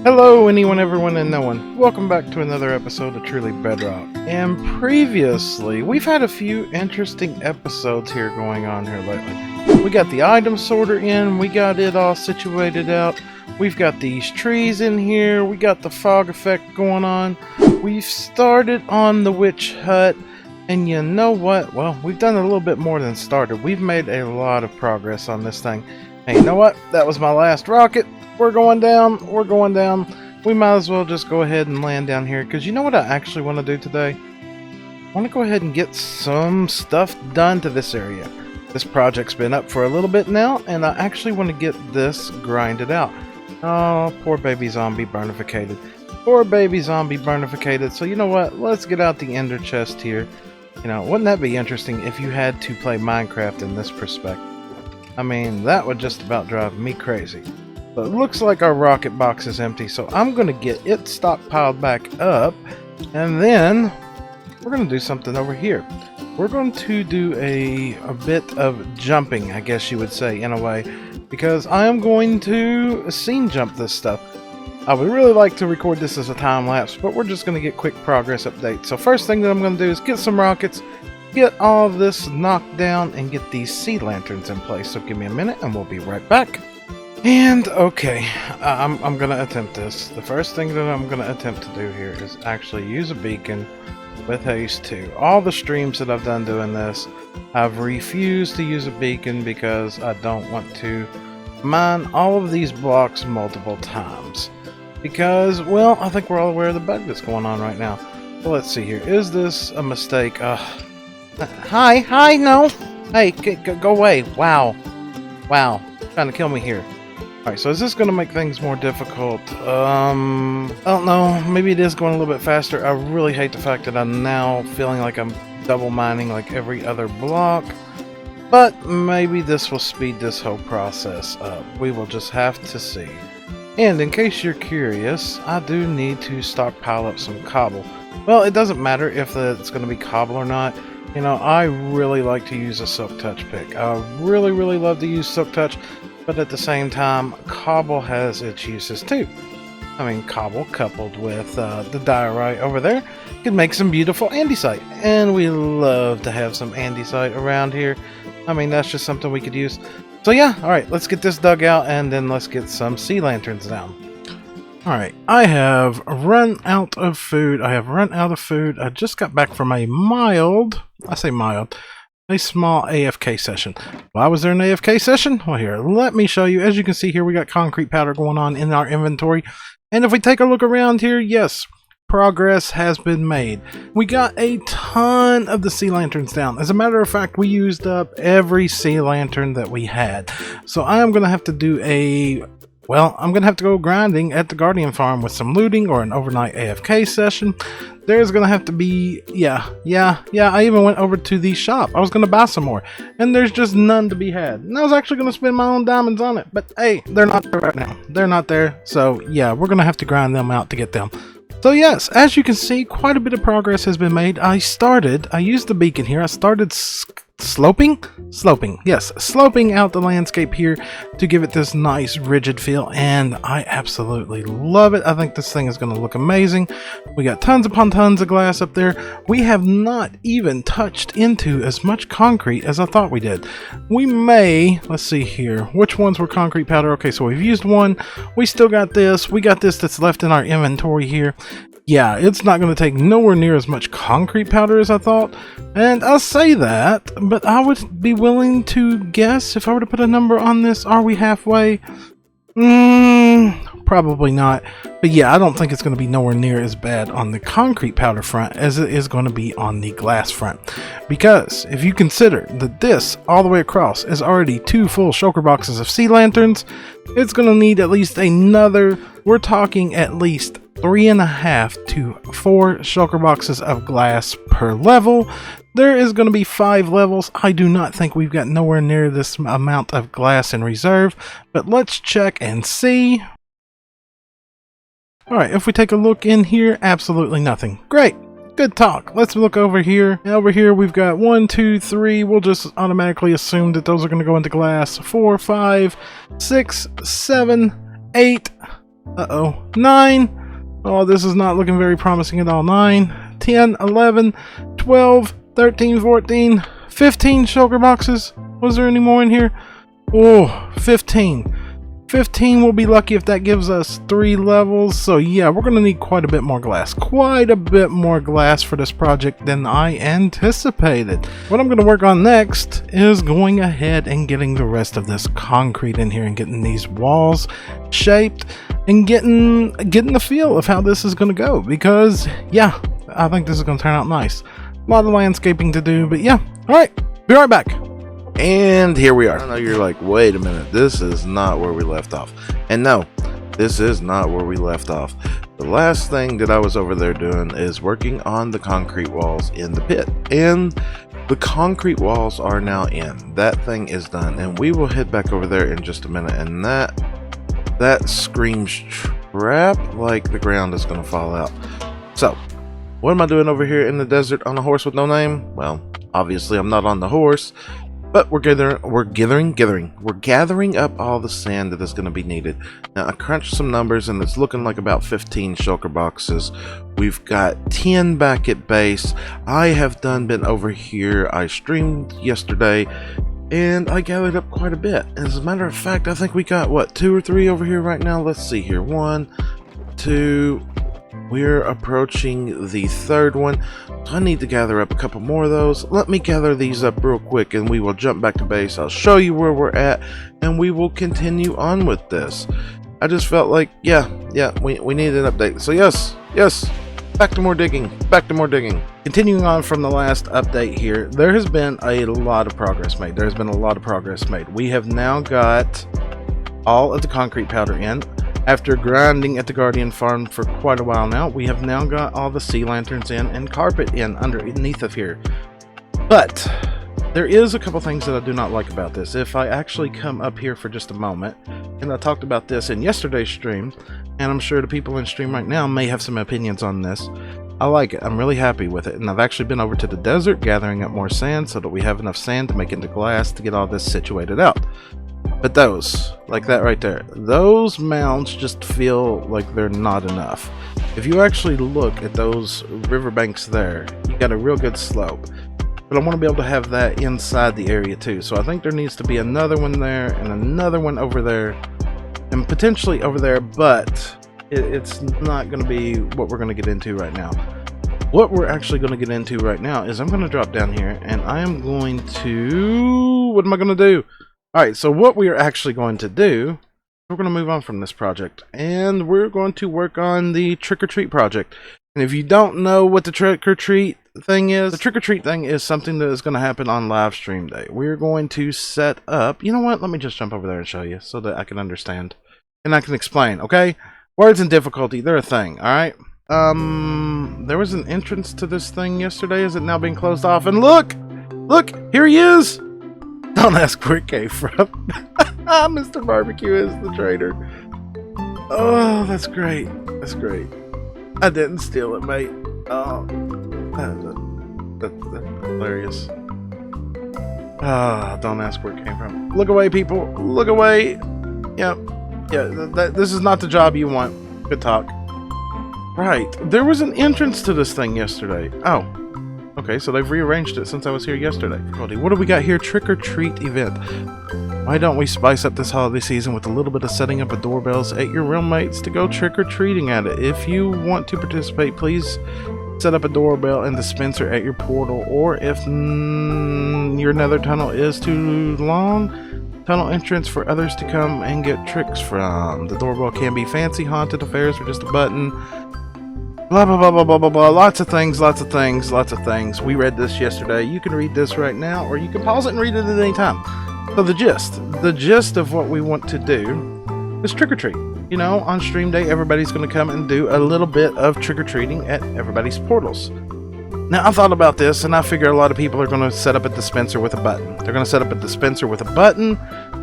Hello anyone, everyone, and no one. Welcome back to another episode of Truly Bedrock. And previously, we've had a few interesting episodes here going on here lately. We got the item sorter in, we got it all situated out, we've got these trees in here, we got the fog effect going on, we've started on the witch hut, and you know what? Well, we've done a little bit more than started. We've made a lot of progress on this thing. Hey, you know what? That was my last rocket. We're going down. We're going down. We might as well just go ahead and land down here, because you know what I actually want to do today? I want to go ahead and get some stuff done to this area. This project's been up for a little bit now, and I actually want to get this grinded out. Oh, poor baby zombie burnificated. Poor baby zombie burnificated. So you know what? Let's get out the ender chest here. You know, wouldn't that be interesting if you had to play Minecraft in this perspective? I mean, that would just about drive me crazy. But it looks like our rocket box is empty, so I'm going to get it stockpiled back up, and then we're going to do something over here. We're going to do a bit of jumping, I guess you would say, in a way, because I am going to scene jump this stuff. I would really like to record this as a time lapse, but we're just going to get quick progress updates. So first thing that I'm going to do is get some rockets, get all of this knocked down, and get these sea lanterns in place. So give me a minute and we'll be right back. And okay, I'm gonna attempt this. The first thing that I'm gonna attempt to do here is actually use a beacon with haste 2. All the streams that I've done doing this, I've refused to use a beacon because I don't want to mine all of these blocks multiple times. Because, well, I think we're all aware of the bug that's going on right now. So let's see here. Is this a mistake? Hi, no! Hey, go away. Wow. Trying to kill me here. Alright, so is this going to make things more difficult? I don't know. Maybe it is going a little bit faster. I really hate the fact that I'm now feeling like I'm double mining like every other block. But maybe this will speed this whole process up. We will just have to see. And in case you're curious, I do need to stockpile up some cobble. Well, it doesn't matter if it's going to be cobble or not. You know, I really like to use a Silk Touch pick. I really love to use Silk Touch. But at the same time, cobble has its uses too. I mean, cobble coupled with the diorite over there can make some beautiful andesite. And we love to have some andesite around here. I mean, that's just something we could use. So yeah, alright, let's get this dug out and then let's get some sea lanterns down. Alright, I have run out of food. I just got back from a a small AFK session. Why was there an AFK session? Well, here, let me show you. As you can see here, we got concrete powder going on in our inventory. And if we take a look around here, yes, progress has been made. We got a ton of the sea lanterns down. As a matter of fact, we used up every sea lantern that we had. So I am going to have to do I'm going to have to go grinding at the Guardian Farm with some looting or an overnight AFK session. There's going to have to be, I even went over to the shop. I was going to buy some more, and there's just none to be had. And I was actually going to spend my own diamonds on it, but hey, they're not there right now. They're not there, so yeah, we're going to have to grind them out to get them. So yes, as you can see, quite a bit of progress has been made. I used the beacon here. I started sloping out the landscape here to give it this nice rigid feel, and I absolutely love it. I think this thing is going to look amazing. We got tons upon tons of glass up there. We have not even touched into as much concrete as I thought we did. We may, let's see here, which ones were concrete powder? Okay, so we've used one. We still got this. We got this that's left in our inventory here. Yeah, it's not going to take nowhere near as much concrete powder as I thought. And I'll say that, but I would be willing to guess, if I were to put a number on this, are we halfway? Probably not. But yeah, I don't think it's going to be nowhere near as bad on the concrete powder front as it is going to be on the glass front. Because if you consider that this, all the way across, is already 2 full shulker boxes of sea lanterns, it's going to need at least another, we're talking at least 3.5 to 4 shulker boxes of glass per level. There is going to be 5 levels. I do not think we've got nowhere near this amount of glass in reserve, but let's check and see. Alright, if we take a look in here, absolutely nothing. Great. Good talk. Let's look over here. Over here we've got 1, 2, 3. We'll just automatically assume that those are going to go into glass. 4, 5, 6, 7, 8, Uh-oh. 9. Oh, this is not looking very promising at all. 9, 10, 11, 12, 13, 14, 15 shulker boxes. Was there any more in here? Oh, 15. 15, we'll be lucky if that gives us 3 levels. So yeah, we're going to need quite a bit more glass. Quite a bit more glass for this project than I anticipated. What I'm going to work on next is going ahead and getting the rest of this concrete in here and getting these walls shaped and getting the feel of how this is going to go. Because yeah, I think this is going to turn out nice. A lot of landscaping to do, but yeah. Alright, be right back. And here we are. I know you're like, wait a minute, this is not where we left off. And no, this is not where we left off. The last thing that I was over there doing is working on the concrete walls in the pit. And the concrete walls are now in. That thing is done. And we will head back over there in just a minute. And that screams trap, like the ground is going to fall out. So, what am I doing over here in the desert on a horse with no name? Well, obviously I'm not on the horse. But we're gathering up all the sand that is going to be needed. Now I crunched some numbers and it's looking like about 15 shulker boxes. We've got 10 back at base. I have been over here. I streamed yesterday and I gathered up quite a bit. As a matter of fact, I think we got what, 2 or 3 over here right now. Let's see here. 1, 2. We're approaching the 3rd one. I need to gather up a couple more of those. Let me gather these up real quick and we will jump back to base. I'll show you where we're at and we will continue on with this. I just felt like, yeah, we need an update. So yes, back to more digging. Continuing on from the last update here, there has been a lot of progress made. We have now got all of the concrete powder in. After grinding at the Guardian farm for quite a while now, we have now got all the sea lanterns in and carpet in underneath of here. But there is a couple things that I do not like about this. If I actually come up here for just a moment, and I talked about this in yesterday's stream, and I'm sure the people in stream right now may have some opinions on this. I like it. I'm really happy with it. And I've actually been over to the desert gathering up more sand so that we have enough sand to make it into glass to get all this situated out. But those, like that right there, those mounds just feel like they're not enough. If you actually look at those riverbanks there, you got a real good slope. But I want to be able to have that inside the area too. So I think there needs to be another one there and another one over there and potentially over there, but it's not going to be what we're going to get into right now. What we're actually going to get into right now is I'm going to drop down here and I am going to... What am I going to do? Alright, so what we are actually going to do, we're going to move on from this project, and we're going to work on the trick-or-treat project. And if you don't know what the trick-or-treat thing is, the trick-or-treat thing is something that is going to happen on live stream day. We're going to set up, you know what, let me just jump over there and show you so that I can understand. And I can explain, okay? Words and difficulty, they're a thing, alright? There was an entrance to this thing yesterday. Is it now being closed off? And look, here he is. Don't ask where it came from. Mr. Barbecue is the traitor. Oh, that's great. I didn't steal it, mate. Oh, that's hilarious. Ah, don't ask where it came from. Look away, people. Look away. Yep. Yeah, this is not the job you want. Good talk. Right. There was an entrance to this thing yesterday. Oh. Okay, so they've rearranged it since I was here yesterday. What do we got here? Trick-or-treat event. Why don't we spice up this holiday season with a little bit of setting up of doorbells at your roommates to go trick-or-treating at it? If you want to participate, please set up a doorbell and dispenser at your portal, or if your nether tunnel is too long, tunnel entrance for others to come and get tricks from. The doorbell can be fancy, haunted affairs, or just a button. Blah, blah, blah, blah, blah, blah, blah. Lots of things. We read this yesterday. You can read this right now, or you can pause it and read it at any time. So the gist of what we want to do is trick-or-treat. You know, on stream day, everybody's going to come and do a little bit of trick-or-treating at everybody's portals. Now, I thought about this, and I figure a lot of people are going to set up a dispenser with a button. They're going to set up a dispenser with a button,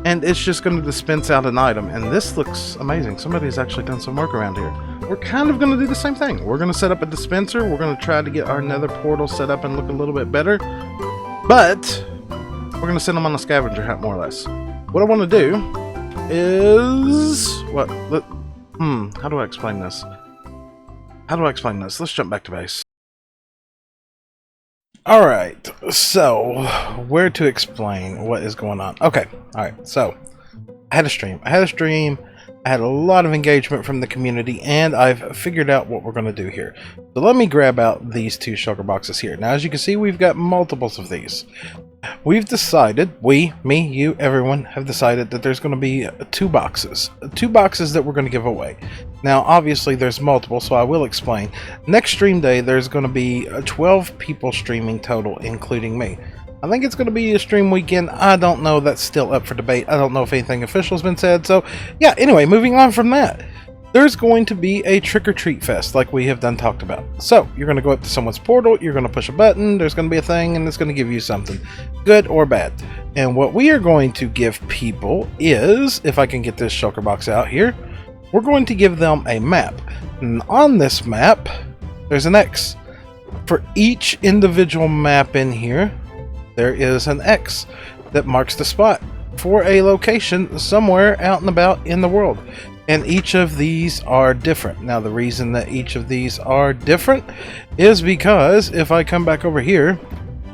and it's just going to dispense out an item. And this looks amazing. Somebody's actually done some work around here. We're kind of going to do the same thing. We're going to set up a dispenser. We're going to try to get our nether portal set up and look a little bit better. But we're going to send them on a scavenger hunt, more or less. What I want to do is... How do I explain this? Let's jump back to base. Alright, so where to explain what is going on? Okay, alright, so I had a stream. I had a lot of engagement from the community, and I've figured out what we're going to do here. So let me grab out these two shulker boxes here. Now, as you can see, we've got multiples of these. We've decided, me, you, everyone, have decided that there's going to be two boxes that we're going to give away. Now, obviously, there's multiple, so I will explain. Next stream day, there's going to be 12 people streaming total, including me. I think it's going to be a stream weekend. I don't know. That's still up for debate. I don't know if anything official has been said. So, yeah, anyway, moving on from that. There's going to be a trick-or-treat fest, like we have done talked about. So, you're going to go up to someone's portal, you're going to push a button, there's going to be a thing, and it's going to give you something, good or bad. And what we are going to give people is, if I can get this shulker box out here, we're going to give them a map. And on this map, there's an X. For each individual map in here, there is an X that marks the spot for a location somewhere out and about in the world. And each of these are different. Now, the reason that each of these are different is because if I come back over here,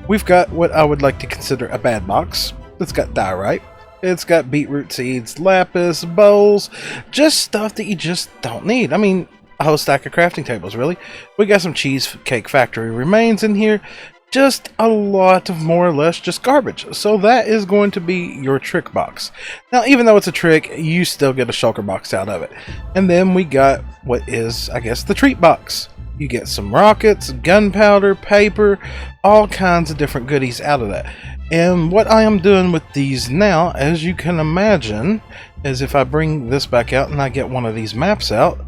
we've got what I would like to consider a bad box. It's got diorite. It's got beetroot seeds, lapis, bowls, just stuff that you just don't need. I mean, a whole stack of crafting tables, really. We got some cheesecake factory remains in here. Just a lot of more or less just garbage. So that is going to be your trick box. Now, even though it's a trick, you still get a shulker box out of it. And then we got what is, I guess, the treat box. You get some rockets, gunpowder, paper, all kinds of different goodies out of that. And what I am doing with these now, as you can imagine, is if I bring this back out and I get one of these maps out,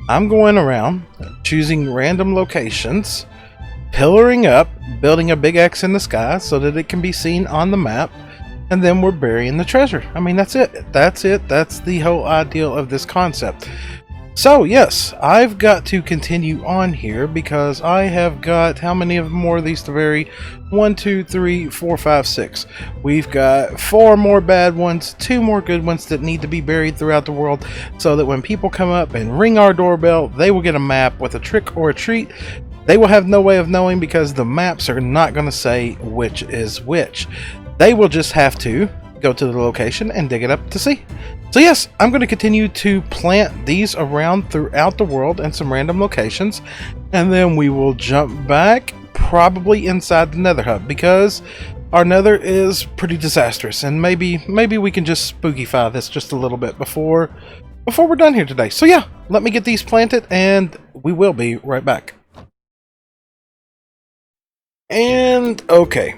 I'm going around choosing random locations, pillaring up, building a big X in the sky so that it can be seen on the map, and then we're burying the treasure. I mean, that's it. That's the whole ideal of this concept. So, yes, I've got to continue on here because I have got, how many of more of these to bury? 1, 2, 3, 4, 5, 6. We've got 4 more bad ones, 2 more good ones that need to be buried throughout the world so that when people come up and ring our doorbell, they will get a map with a trick or a treat. They will have no way of knowing because the maps are not going to say which is which. They will just have to go to the location and dig it up to see. So yes, I'm going to continue to plant these around throughout the world in some random locations, and then we will jump back probably inside the Nether hub because our Nether is pretty disastrous, and maybe we can just spookify this just a little bit before we're done here today. So yeah, let me get these planted and we will be right back. And okay,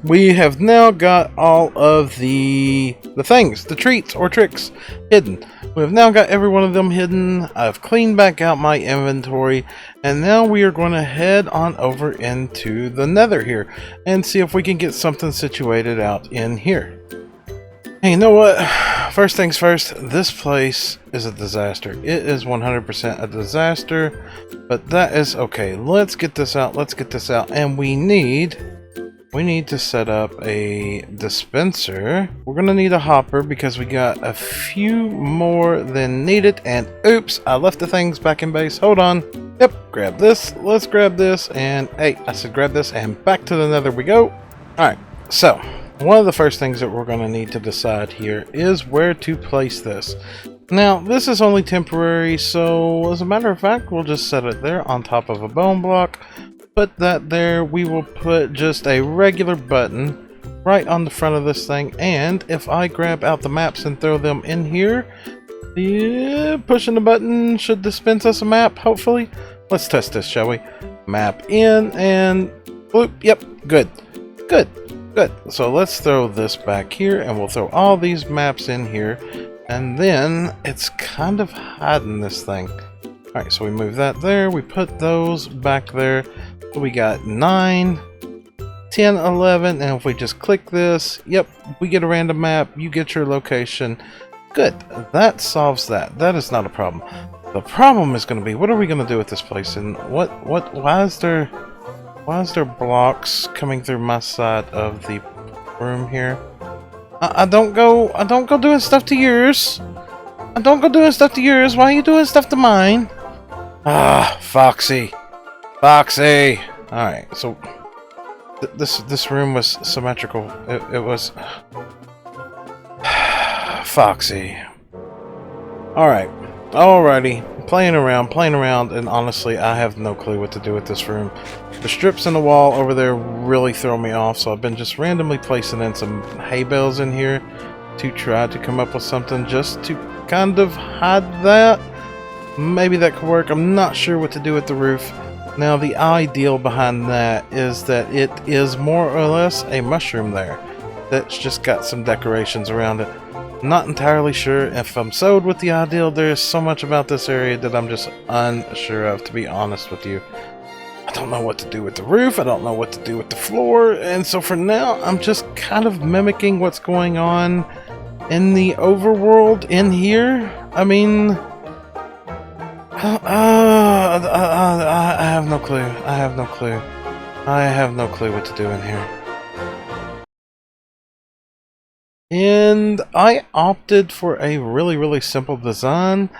we have now got all of the things, the treats or tricks hidden. We have now got every one of them hidden. I've cleaned back out my inventory, and now we are going to head on over into the Nether here and see if we can get something situated out in here. Hey, you know what? First things first, this place is a disaster. It is 100% a disaster, but that is okay. Let's get this out, and we need to set up a dispenser. We're gonna need a hopper because we got a few more than needed, and oops, I left the things back in base. Hold on. Yep, grab this, let's grab this, and hey, I said grab this, and back to the Nether we go. Alright, so one of the first things that we're going to need to decide here is where to place this. Now, this is only temporary, so as a matter of fact, we'll just set it there on top of a bone block. Put that there. We will put just a regular button right on the front of this thing, and if I grab out the maps and throw them in here, yeah, pushing the button should dispense us a map, hopefully. Let's test this, shall we? Map in, and bloop, yep, good. So let's throw this back here, and we'll throw all these maps in here, and then it's kind of hiding this thing. Alright, so we move that there, we put those back there. We got 9, 10, 11, and if we just click this, yep, we get a random map, you get your location. Good, that solves that. That is not a problem. The problem is going to be, what are we going to do with this place, and why is there blocks coming through my side of the room here? I don't go doing stuff to yours. Don't go doing stuff to yours. Why are you doing stuff to mine? Ah, Foxy. Foxy! Alright, so... This room was symmetrical. It was... Foxy. Alright. Alrighty. Playing around, and honestly, I have no clue what to do with this room. The strips in the wall over there really throw me off, so I've been just randomly placing in some hay bales in here to try to come up with something just to kind of hide that. Maybe that could work. I'm not sure what to do with the roof. Now, the ideal behind that is that it is more or less a mushroom there that's just got some decorations around it. Not entirely sure if I'm sold with the ideal. There's so much about this area that I'm just unsure of, to be honest with you. I don't know what to do with the roof. I don't know what to do with the floor. And so for now, I'm just kind of mimicking what's going on in the overworld in here. I mean... I have no clue. I have no clue. I have no clue what to do in here. And I opted for a really simple design,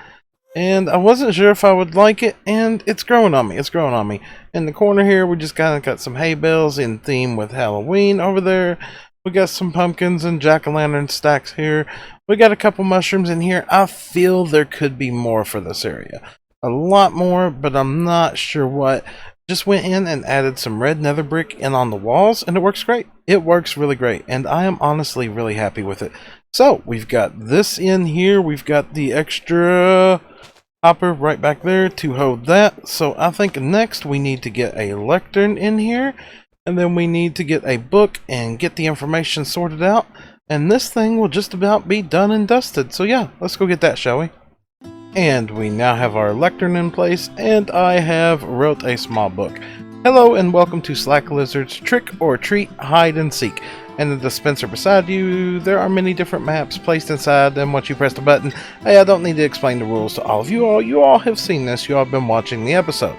and I wasn't sure if I would like it, and it's growing on me. It's growing on me. In the corner here, we just kind of got some hay bales in theme with Halloween. Over there, we got some pumpkins and jack-o'-lantern stacks here. We got a couple mushrooms in here. I feel there could be more for this area. A lot more, but I'm not sure what. Just went in and added some red nether brick in on the walls, and it works great. It works really great, and I am honestly really happy with it. So, we've got this in here. We've got the extra hopper right back there to hold that. So, I think next we need to get a lectern in here, and then we need to get a book and get the information sorted out, and this thing will just about be done and dusted. So yeah, let's go get that, shall we? And we now have our lectern in place, and I have wrote a small book. Hello and welcome to SlackLizard's Trick or Treat Hide and Seek. And the dispenser beside you, there are many different maps placed inside, and once you press the button, hey, I don't need to explain the rules to all of you all. You all have seen this, you all have been watching the episode.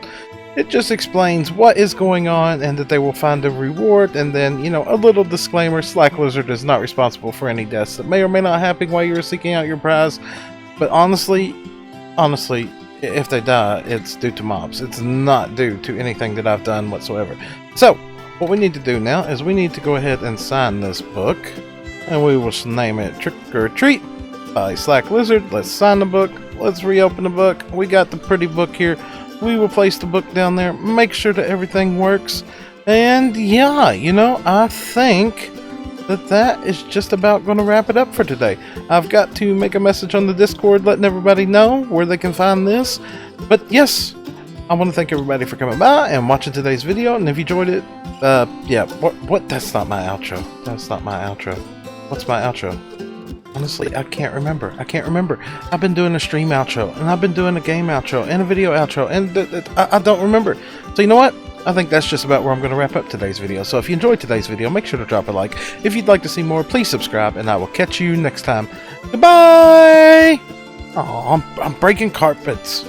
It just explains what is going on and that they will find a reward, and then, you know, a little disclaimer, SlackLizard is not responsible for any deaths that may or may not happen while you are seeking out your prize. But honestly, if they die, it's due to mobs. It's not due to anything that I've done whatsoever. So, what we need to do now is we need to go ahead and sign this book, and we will name it Trick or Treat by SlackLizard. Let's sign the book. Let's reopen the book. We got the pretty book here. We will place the book down there, make sure that everything works, and yeah, you know, I think that is just about going to wrap it up for today. I've got to make a message on the Discord letting everybody know where they can find this, but yes, I want to thank everybody for coming by and watching today's video, and if you enjoyed it, yeah, what, that's not my outro. That's not my outro. What's my outro? Honestly, I can't remember. I've been doing a stream outro, and I've been doing a game outro, and a video outro, and I don't remember. So you know what? I think that's just about where I'm going to wrap up today's video. So if you enjoyed today's video, make sure to drop a like. If you'd like to see more, please subscribe, and I will catch you next time. Goodbye! Oh, I'm breaking carpets.